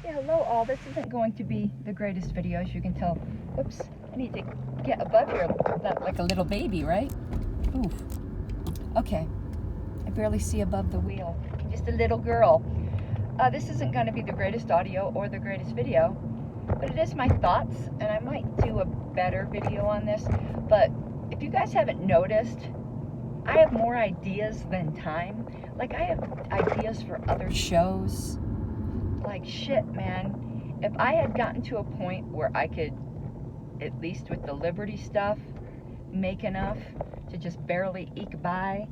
Yeah, hello all. This isn't going to be the greatest video, as you can tell. Whoops, I need to get above here like a little baby, right? Oof. Okay, I barely see above the wheel. Just a little girl. This isn't going to be the greatest audio or the greatest video, but it is my thoughts, and I might do a better video on this. But if you guys haven't noticed, I have more ideas than time. Like, I have ideas for other shows. Like, shit, man. If I had gotten to a point where I could, at least with the Liberty stuff, make enough to just barely eke by,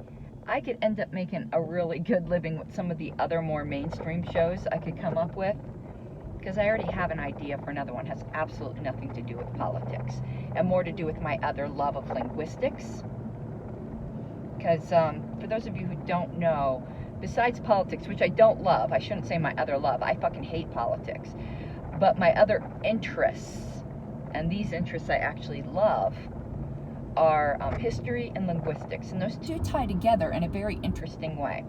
I could end up making a really good living with some of the other more mainstream shows I could come up with. Because I already have an idea for another one. It has absolutely nothing to do with politics. And more to do with my other love of linguistics. Because for those of you who don't know, besides politics, which I don't love, I shouldn't say my other love, I fucking hate politics, but my other interests, and these interests I actually love, are history and linguistics, and those two tie together in a very interesting way.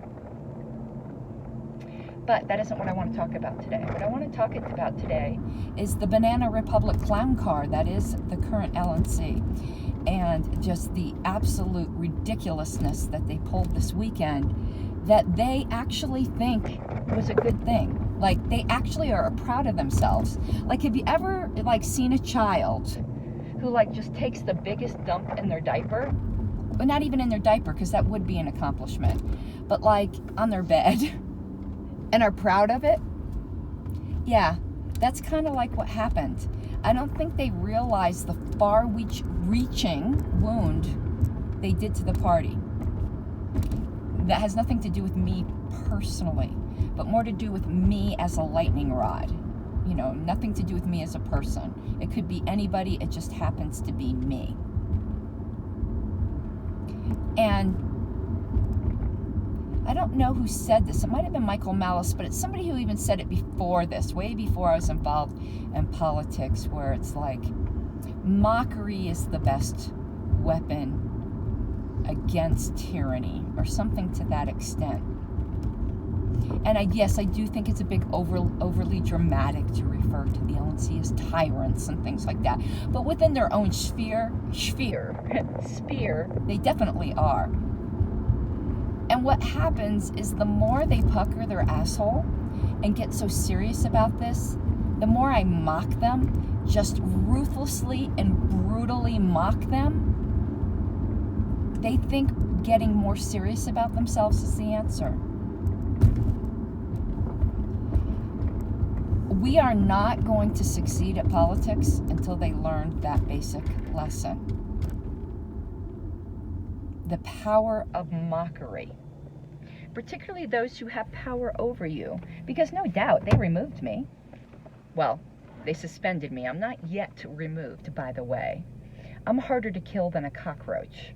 But that isn't what I want to talk about today. What I want to talk about today is the Banana Republic clown car that is the current LNC, and just the absolute ridiculousness that they pulled this weekend, that they actually think was a good thing. Like, they actually are proud of themselves. Like, have you ever, like, seen a child who, like, just takes the biggest dump in their diaper? Well, not even in their diaper, because that would be an accomplishment. But, like, on their bed, and are proud of it? Yeah, that's kind of like what happened. I don't think they realized the far-reaching wound they did to the party. That has nothing to do with me personally, but more to do with me as a lightning rod. You know, nothing to do with me as a person. It could be anybody, it just happens to be me. And I don't know who said this. It might have been Michael Malice, but it's somebody who even said it before this, way before I was involved in politics, where it's like, mockery is the best weapon against tyranny, or something to that extent. And yes, I do think it's a big overly dramatic to refer to the LNC as tyrants and things like that. But within their own sphere, they definitely are. And what happens is the more they pucker their asshole and get so serious about this, the more I mock them, just ruthlessly and brutally mock them. They think getting more serious about themselves is the answer. We are not going to succeed at politics until they learn that basic lesson. The power of mockery. Particularly those who have power over you. Because no doubt, they removed me. Well, they suspended me. I'm not yet removed, by the way. I'm harder to kill than a cockroach.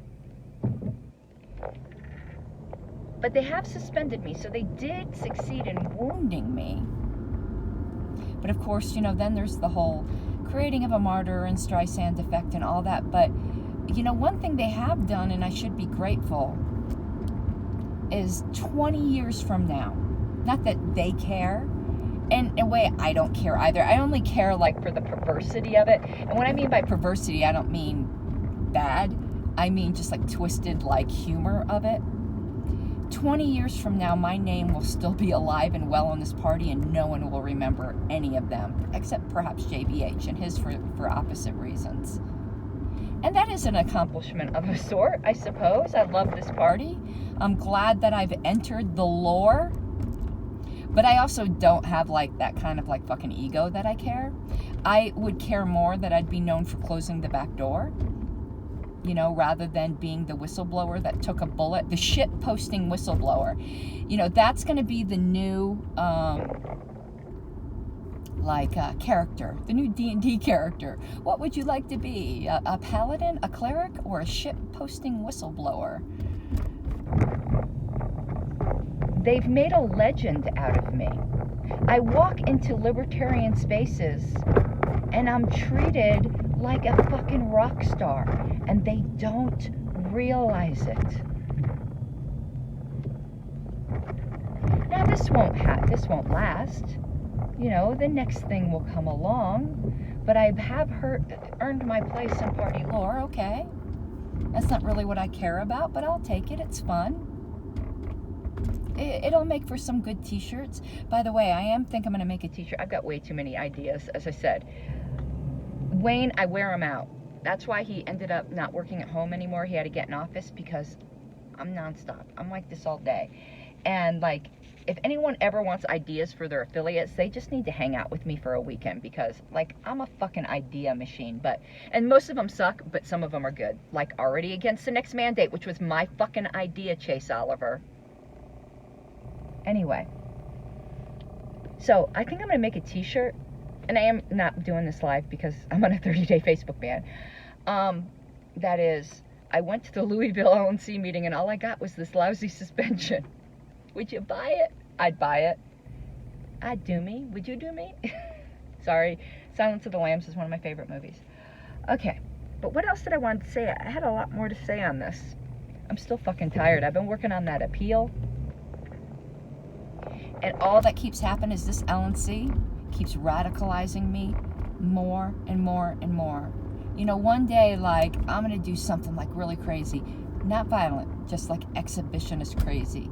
But they have suspended me, so they did succeed in wounding me. But of course, you know, then there's the whole creating of a martyr and Streisand effect and all that. But, you know, one thing they have done, and I should be grateful, is 20 years from now, not that they care, and in a way I don't care either. I only care, like, for the perversity of it. And what I mean by perversity, I don't mean bad. I mean just like twisted, like, humor of it. 20 years from now, my name will still be alive and well in this party, and no one will remember any of them, except perhaps JBH, and his for opposite reasons. And that is an accomplishment of a sort, I suppose. I love this party. I'm glad that I've entered the lore. But I also don't have, like, that kind of, like, fucking ego that I care. I would care more that I'd be known for closing the back door, you know, rather than being the whistleblower that took a bullet, the shit-posting whistleblower. You know, that's going to be the new, character, the new D&D character. What would you like to be? A paladin, a cleric, or a shit-posting whistleblower? They've made a legend out of me. I walk into libertarian spaces, and I'm treated like a fucking rock star, and they don't realize it. Now, this won't last. you know, the next thing will come along. But I have earned my place in party lore, okay. That's not really what I care about, but I'll take it. It's fun. It'll make for some good t-shirts. By the way, I think I'm going to make a t-shirt. I've got way too many ideas, as I said. Wayne, I wear him out. That's why he ended up not working at home anymore. He had to get in office because I'm nonstop. I'm like this all day. And like, if anyone ever wants ideas for their affiliates, they just need to hang out with me for a weekend because like, I'm a fucking idea machine. And most of them suck, but some of them are good. Like Already Against the Next Mandate, which was my fucking idea, Chase Oliver. Anyway, so I think I'm going to make a t-shirt, and I am not doing this live because I'm on a 30-day Facebook ban. That is, I went to the Louisville LNC meeting, and all I got was this lousy suspension. Would you buy it? I'd buy it. I'd do me. Would you do me? Sorry, Silence of the Lambs is one of my favorite movies. Okay, but what else did I want to say? I had a lot more to say on this. I'm still fucking tired. I've been working on that appeal. And all that keeps happening is this LNC keeps radicalizing me more and more and more. You know, one day, like, I'm going to do something, like, really crazy. Not violent, just, like, exhibitionist crazy.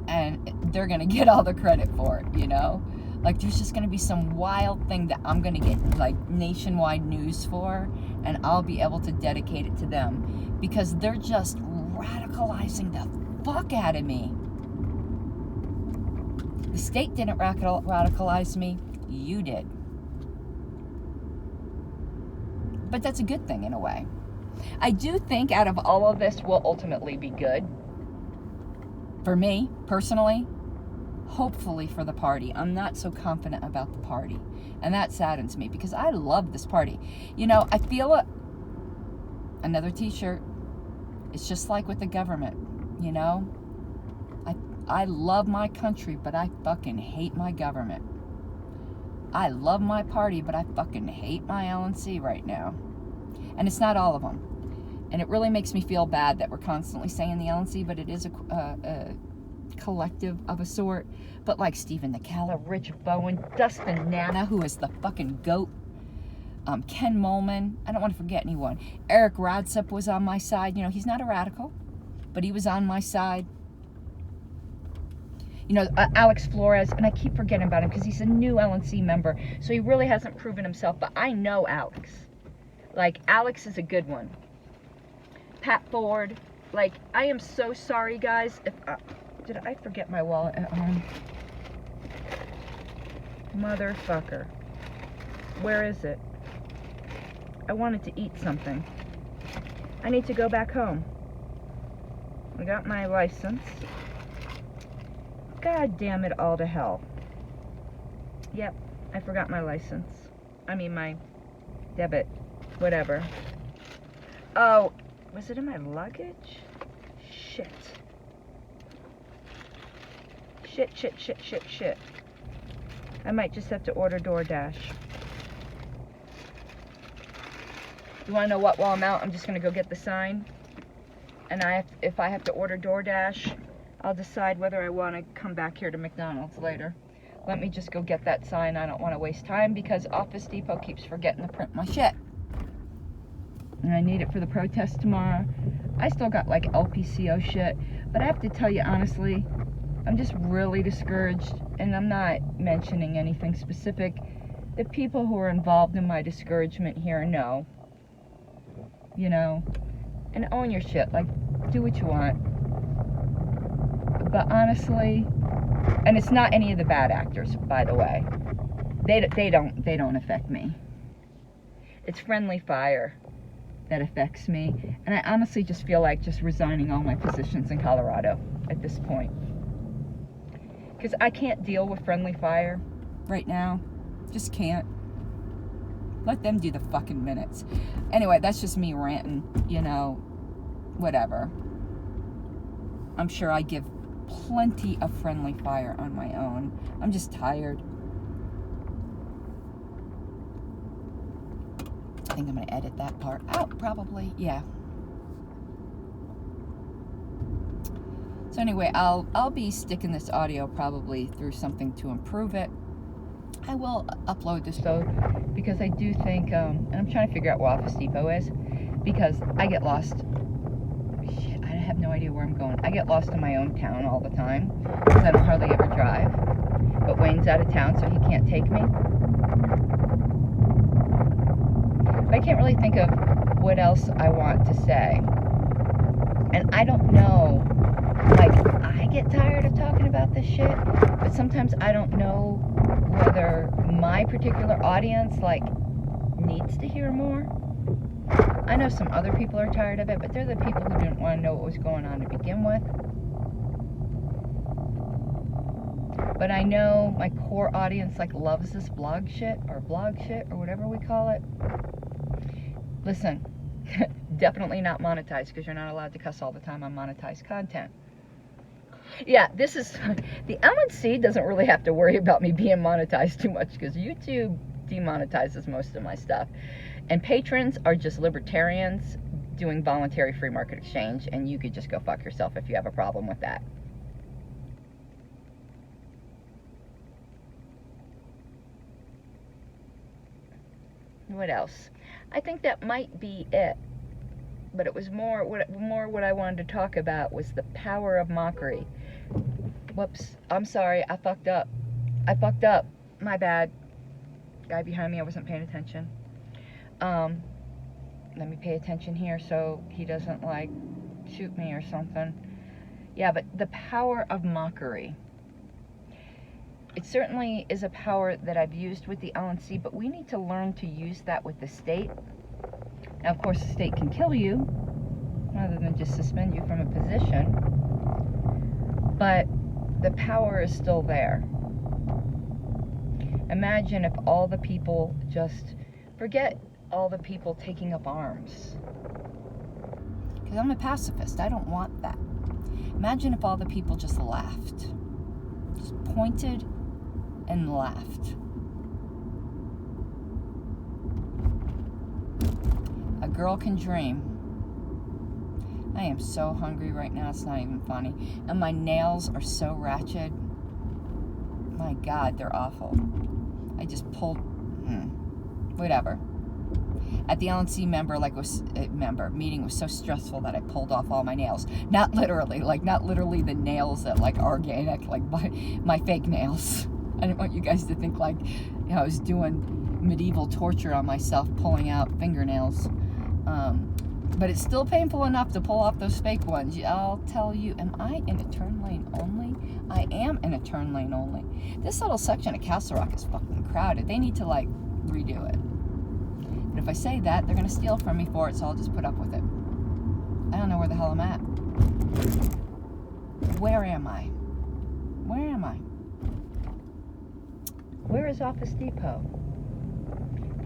And they're going to get all the credit for it, you know? Like, there's just going to be some wild thing that I'm going to get, like, nationwide news for, and I'll be able to dedicate it to them. Because they're just radicalizing the fuck out of me. The state didn't radicalize me. You did. But that's a good thing in a way. I do think out of all of this will ultimately be good. For me, personally, hopefully for the party. I'm not so confident about the party. And that saddens me because I love this party. You know, I feel another t-shirt. It's just like with the government, you know? I love my country, but I fucking hate my government. I love my party, but I fucking hate my LNC right now. And it's not all of them. And it really makes me feel bad that we're constantly saying the LNC, but it is a collective of a sort. But like Stephen Nicala, Rich Bowen, Dustin Nana, who is the fucking GOAT, Ken Molman, I don't want to forget anyone. Eric Radsip was on my side. You know, he's not a radical, but he was on my side. You know, Alex Flores, and I keep forgetting about him because he's a new LNC member, so he really hasn't proven himself, but I know Alex. Like, Alex is a good one. Pat Ford, like, I am so sorry, guys. If did I forget my wallet at home? Motherfucker. Where is it? I wanted to eat something. I need to go back home. I got my license. God damn it all to hell. Yep, I forgot my license. I mean my debit, whatever. Oh, was it in my luggage? Shit. Shit. I might just have to order DoorDash. You wanna know what, while I'm out, I'm just gonna go get the sign. And if I have to order DoorDash, I'll decide whether I want to come back here to McDonald's later. Let me just go get that sign. I don't want to waste time because Office Depot keeps forgetting to print my shit. And I need it for the protest tomorrow. I still got like LPCO shit, but I have to tell you honestly, I'm just really discouraged, and I'm not mentioning anything specific. The people who are involved in my discouragement here know. You know, and own your shit. Like, do what you want. But honestly, and it's not any of the bad actors, by the way. They don't affect me. It's friendly fire that affects me, and I honestly just feel like just resigning all my positions in Colorado at this point. Because I can't deal with friendly fire right now. Just can't. Let them do the fucking minutes. Anyway, that's just me ranting, you know, whatever. I'm sure I give plenty of friendly fire on my own. I'm just tired. I think I'm going to edit that part out, probably. Yeah. So anyway, I'll be sticking this audio probably through something to improve it. I will upload this though, because I do think, and I'm trying to figure out what Office Depot is, because I get lost. Shit, I have no idea where I'm going. I get lost in my own town all the time, because I don't hardly ever drive. But Wayne's out of town, so he can't take me. But I can't really think of what else I want to say. And I don't know, like, I get tired of talking about this shit, but sometimes I don't know whether my particular audience, like, needs to hear more. I know some other people are tired of it, but they're the people who didn't want to know what was going on to begin with. But I know my core audience, like, loves this blog shit, or whatever we call it. Listen, definitely not monetized, because you're not allowed to cuss all the time on monetized content. Yeah, this is, the LNC doesn't really have to worry about me being monetized too much, because YouTube demonetizes most of my stuff. And patrons are just libertarians doing voluntary free market exchange, and you could just go fuck yourself if you have a problem with that. What else? I think that might be it. But it was more what I wanted to talk about was the power of mockery. Whoops, I'm sorry, I fucked up. My bad. Guy behind me, I wasn't paying attention. Let me pay attention here so he doesn't, like, shoot me or something. Yeah, but the power of mockery. It certainly is a power that I've used with the LNC, but we need to learn to use that with the state. Now, of course, the state can kill you, rather than just suspend you from a position, but the power is still there. Imagine if all the people just, forget all the people taking up arms. Because I'm a pacifist, I don't want that. Imagine if all the people just laughed. Just pointed and laughed. A girl can dream. I am so hungry right now, it's not even funny. And my nails are so ratchet. My God, they're awful. I just pulled, whatever. At the LNC meeting was so stressful that I pulled off all my nails. Not literally the nails that, like, are organic, like my fake nails. I didn't want you guys to think, like, you know, I was doing medieval torture on myself, pulling out fingernails. But it's still painful enough to pull off those fake ones. I'll tell you, am I in a turn lane only? I am in a turn lane only. This little section of Castle Rock is fucking crowded. They need to, like, redo it. But if I say that, they're going to steal from me for it, so I'll just put up with it. I don't know where the hell I'm at. Where am I? Where am I? Where is Office Depot?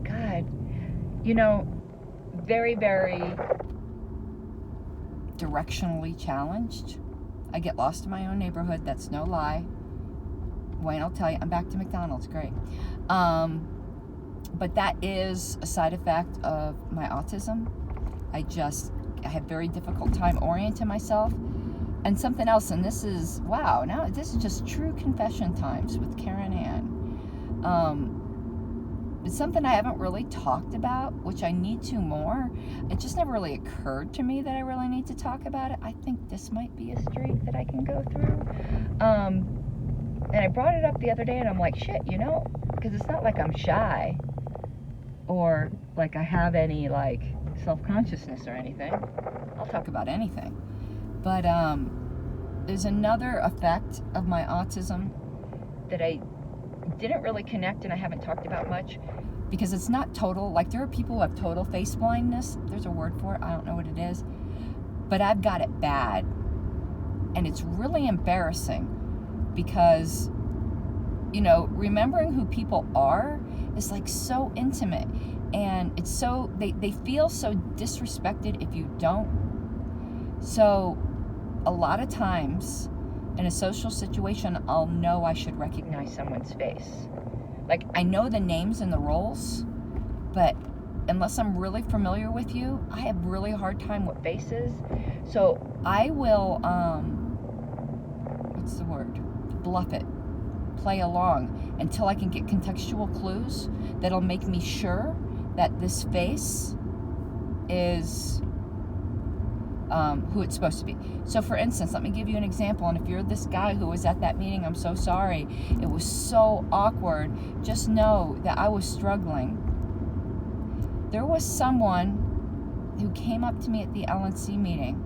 God, you know, very, very directionally challenged. I get lost in my own neighborhood. That's no lie. Wayne, I'll tell you, I'm back to McDonald's. Great. But that is a side effect of my autism. I have very difficult time orienting myself. And something else, and this is, wow, now this is just true confession times with Karen Ann. It's something I haven't really talked about, which I need to more. It just never really occurred to me that I really need to talk about it. I think this might be a streak that I can go through. And I brought it up the other day, and I'm like, shit, you know, because it's not like I'm shy or like I have any, like, self-consciousness or anything. I'll talk about anything. But there's another effect of my autism that I didn't really connect and I haven't talked about much, because it's not total. Like, there are people who have total face blindness. There's a word for it. I don't know what it is. But I've got it bad. And it's really embarrassing because, you know, remembering who people are is, like, so intimate. And it's so, they feel so disrespected if you don't. So a lot of times in a social situation, I'll know I should recognize someone's face. Like, I know the names and the roles, but unless I'm really familiar with you, I have really hard time with faces. So I will, what's the word? Bluff it. play along until I can get contextual clues that'll make me sure that this face is who it's supposed to be. So for instance, let me give you an example, and if you're this guy who was at that meeting, I'm so sorry. It was so awkward. Just know that I was struggling. There was someone who came up to me at the LNC meeting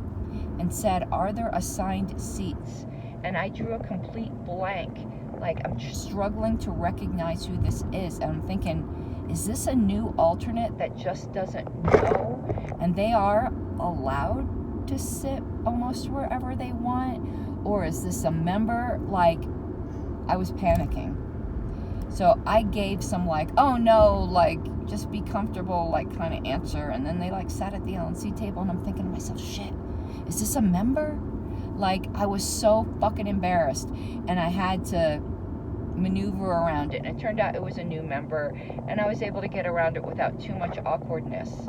and said, "Are there assigned seats?" And I drew a complete blank. Like, I'm struggling to recognize who this is. And I'm thinking, is this a new alternate that just doesn't know? And they are allowed to sit almost wherever they want? Or is this a member? Like, I was panicking. So I gave some like, oh no, like, just be comfortable, like, kind of answer. And then they like sat at the LNC table, and I'm thinking to myself, shit, is this a member? Like, I was so fucking embarrassed, and I had to maneuver around it. And it turned out it was a new member, and I was able to get around it without too much awkwardness.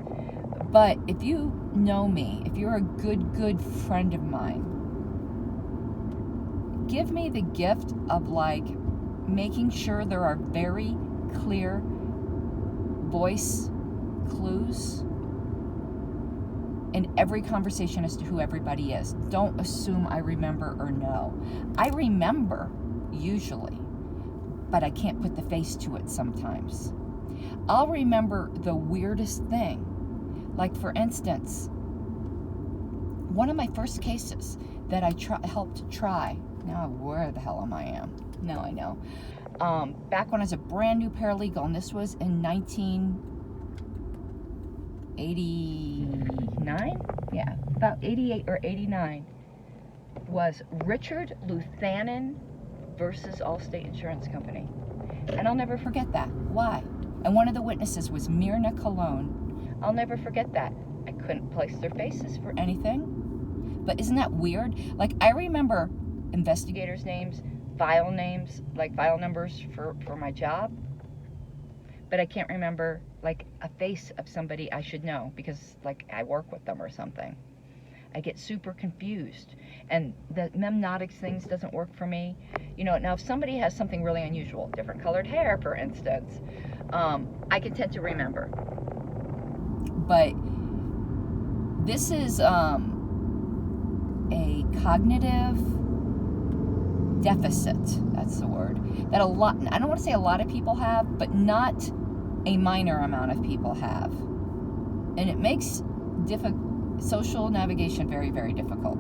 But if you know me, if you're a good friend of mine, give me the gift of like making sure there are very clear voice clues in every conversation as to who everybody is. Don't assume I remember or know. I remember usually, but I can't put the face to it sometimes. I'll remember the weirdest thing. Like, for instance, one of my first cases that I helped try, now where the hell am I am? Now I know. Back when I was a brand new paralegal, and this was in 1989? Yeah, about 88 or 89, was Richard Luthanen versus Allstate Insurance Company. And I'll never forget that. Why? And one of the witnesses was Myrna Cologne. I'll never forget that. I couldn't place their faces for anything. But isn't that weird? Like, I remember investigators' names, file names, like file numbers for my job. But I can't remember, like, a face of somebody I should know because, like, I work with them or something. I get super confused. And the memnotics things doesn't work for me. You know, now if somebody has something really unusual, different colored hair, for instance, I can tend to remember. But this is a cognitive deficit, that's the word, that a lot, I don't want to say a lot of people have, but not a minor amount of people have. And it makes social navigation very, very difficult.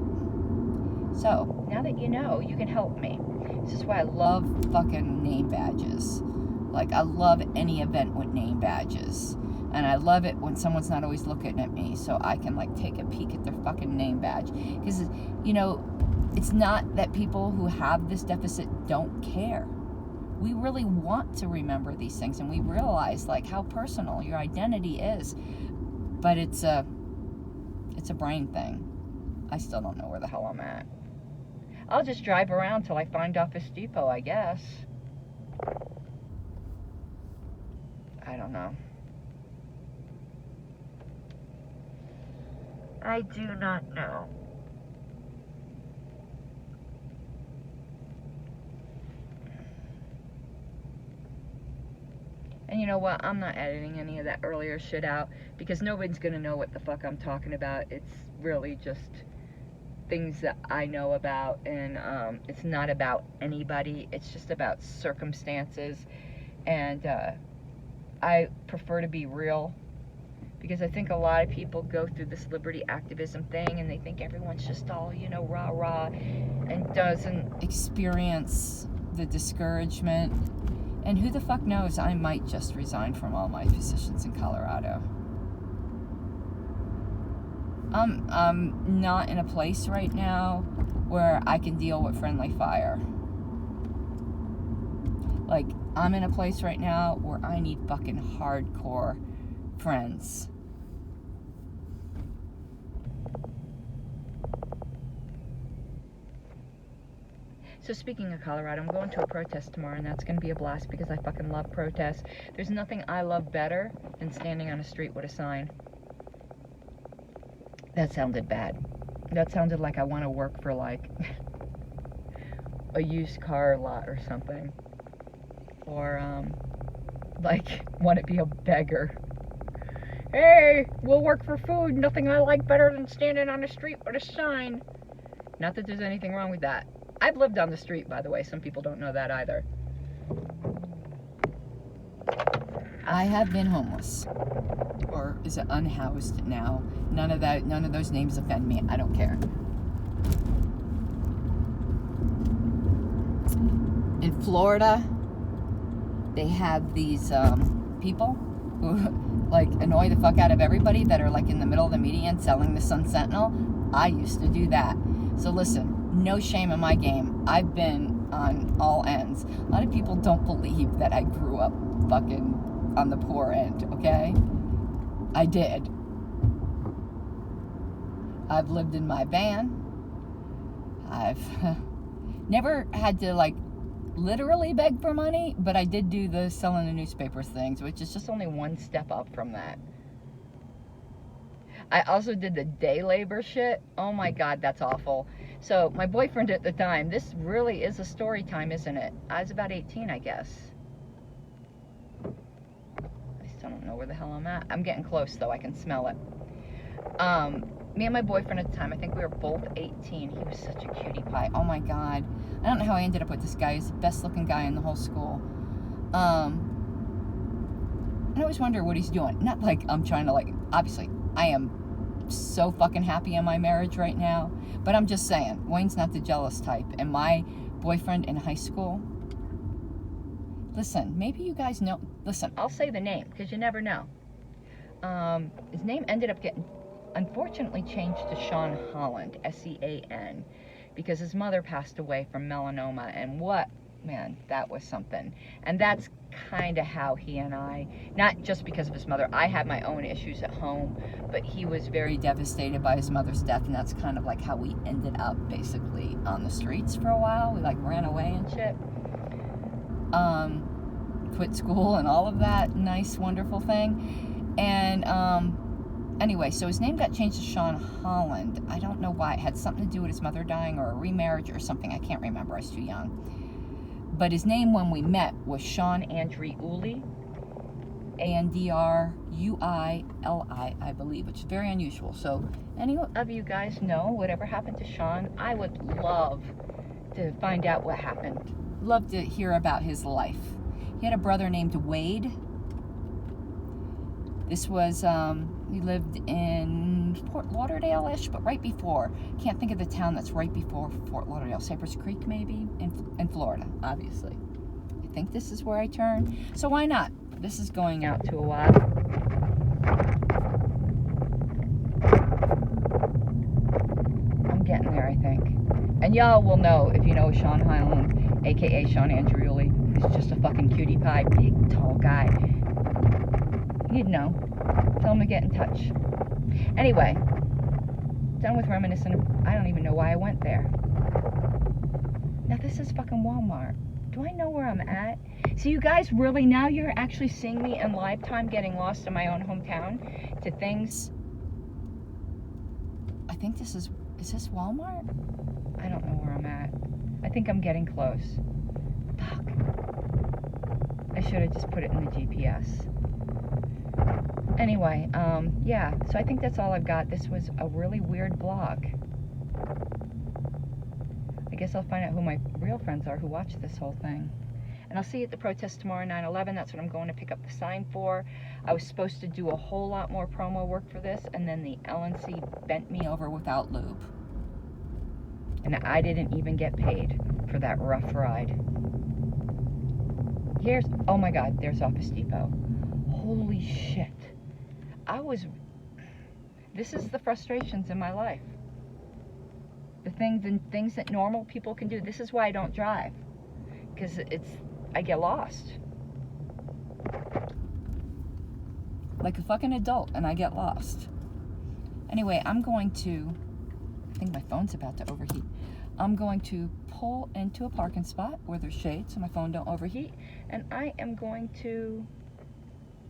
So, now that you know, you can help me. This is why I love fucking name badges. Like, I love any event with name badges. And I love it when someone's not always looking at me, so I can, like, take a peek at their fucking name badge. Because, you know, it's not that people who have this deficit don't care. We really want to remember these things, and we realize, like, how personal your identity is. But it's a brain thing. I still don't know where the hell I'm at. I'll just drive around till I find Office Depot, I guess. I don't know. I do not know. And you know what? I'm not editing any of that earlier shit out because nobody's gonna know what the fuck I'm talking about. It's really just things that I know about, and it's not about anybody. It's just about circumstances, and I prefer to be real because I think a lot of people go through this liberty activism thing and they think everyone's just all, you know, rah-rah, and doesn't experience the discouragement. And who the fuck knows, I might just resign from all my positions in Colorado. I'm not in a place right now where I can deal with friendly fire. Like, I'm in a place right now where I need fucking hardcore friends. So speaking of Colorado, I'm going to a protest tomorrow, and that's going to be a blast because I fucking love protests. There's nothing I love better than standing on a street with a sign. That sounded bad. That sounded like I want to work for, like, a used car lot or something. or like want to be a beggar. Hey, we'll work for food. Nothing I like better than standing on the street with a sign. Not that there's anything wrong with that. I've lived on the street, by the way. Some people don't know that either. I have been homeless. Or is it unhoused now? None of those names offend me. I don't care. In Florida, they have these people who like annoy the fuck out of everybody that are like in the middle of the median selling the Sun Sentinel. I used to do that. So listen, no shame in my game. I've been on all ends. A lot of people don't believe that I grew up fucking on the poor end, okay? I did. I've lived in my van. I've never had to like literally beg for money, but I did do the selling the newspapers things, which is just only one step up from that. I also did the day labor shit. Oh my God, that's awful. So my boyfriend at the time, this really is a story time, isn't it? I was about 18, I guess. I still don't know where the hell I'm at. I'm getting close though, I can smell it. Me and my boyfriend at the time, I think we were both 18. He was such a cutie pie. Oh my God. I don't know how I ended up with this guy. He's the best looking guy in the whole school. I always wonder what he's doing. Not like I'm trying to like, obviously, I am so fucking happy in my marriage right now. But I'm just saying, Wayne's not the jealous type. And my boyfriend in high school, listen, maybe you guys know, listen, I'll say the name because you never know. His name ended up getting, unfortunately, changed to Sean Holland, S-E-A-N, because his mother passed away from melanoma, and what, man, that was something. And that's kind of how he and I, not just because of his mother, I had my own issues at home, but he was very devastated by his mother's death, and that's kind of like how we ended up basically on the streets for a while. We like ran away and shit. Quit school and all of that nice, wonderful thing. And, anyway, so his name got changed to Sean Holland. I don't know why. It had something to do with his mother dying or a remarriage or something. I can't remember. I was too young. But his name when we met was Sean Andriuli. A-N-D-R-U-I-L-I, I believe, which is very unusual. So any of you guys know whatever happened to Sean? I would love to find out what happened. Love to hear about his life. He had a brother named Wade. This was, he lived in Fort Lauderdale-ish, but right before. Can't think of the town that's right before Fort Lauderdale. Cypress Creek, maybe? In Florida, obviously. I think this is where I turn. So why not? This is going out to a while. I'm getting there, I think. And y'all will know if you know Sean Highland, a.k.a. Sean Andriuli, who's just a fucking cutie pie, big, tall guy. You'd know. Tell him to get in touch. Anyway, done with reminiscing. I don't even know why I went there. Now this is fucking Walmart. Do I know where I'm at? See, you guys really, now you're actually seeing me in live time getting lost in my own hometown to things. I think this is this Walmart? I don't know where I'm at. I think I'm getting close. Fuck. I should have just put it in the GPS. Anyway, yeah, so I think that's all I've got. This was a really weird vlog. I guess I'll find out who my real friends are who watch this whole thing. And I'll see you at the protest tomorrow, 9/11. That's what I'm going to pick up the sign for. I was supposed to do a whole lot more promo work for this, and then the LNC bent me over without lube. And I didn't even get paid for that rough ride. Here's, oh my God, there's Office Depot. Holy shit. This is the frustrations in my life. The things that normal people can do. This is why I don't drive. Because I get lost. Like a fucking adult, and I get lost. Anyway, I'm going to, I think my phone's about to overheat. I'm going to pull into a parking spot where there's shade so my phone don't overheat. And I am going to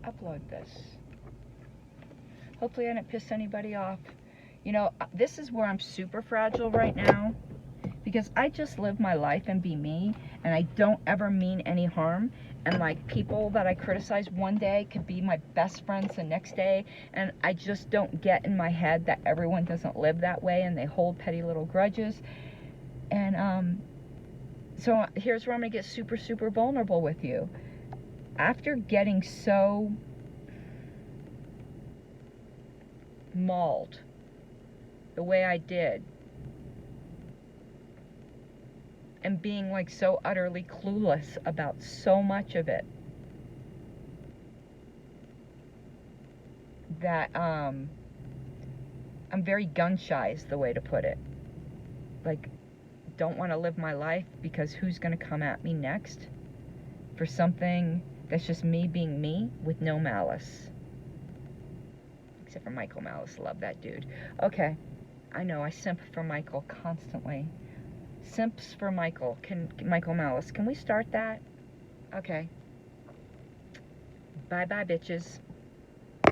upload this. Hopefully I didn't piss anybody off. You know, this is where I'm super fragile right now because I just live my life and be me, and I don't ever mean any harm. And like, people that I criticize one day could be my best friends the next day, and I just don't get in my head that everyone doesn't live that way and they hold petty little grudges. And so here's where I'm gonna get super, super vulnerable with you. After getting so mauled the way I did, and being like so utterly clueless about so much of it, that I'm very gun shy is the way to put it. Like, don't want to live my life because who's going to come at me next for something that's just me being me with no malice. Except for Michael Malice. Love that dude. Okay, I know I simp for Michael constantly. Simps for Michael. Michael Malice, can we start that? Okay. Bye bye, bitches.